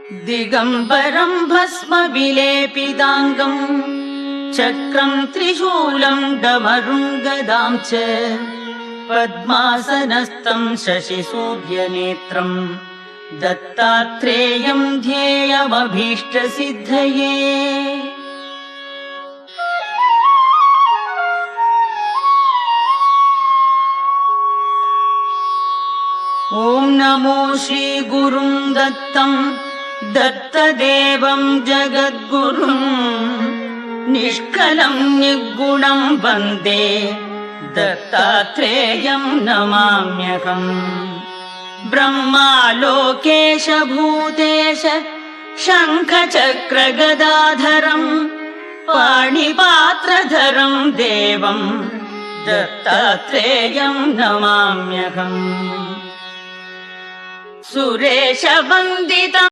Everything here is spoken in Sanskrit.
दिगम्बरं भस्म विलेपिताङ्गं चक्रं त्रिशूलं डमरुं गदां च पद्मासनस्थं शशिसूर्यनेत्रं दत्तात्रेयं ध्येयमभीष्टसिद्धये। ॐ नमो श्रीगुरुं दत्तं दत्तदेवं जगद्गुरुं निष्कलं निर्गुणं वन्दे दत्तात्रेयं नमाम्यहम्। ब्रह्मालोकेश भूतेश शङ्खचक्रगदाधरं पाणिपात्रधरं देवं दत्तात्रेयं नमाम्यहम्। सुरेशवन्दितं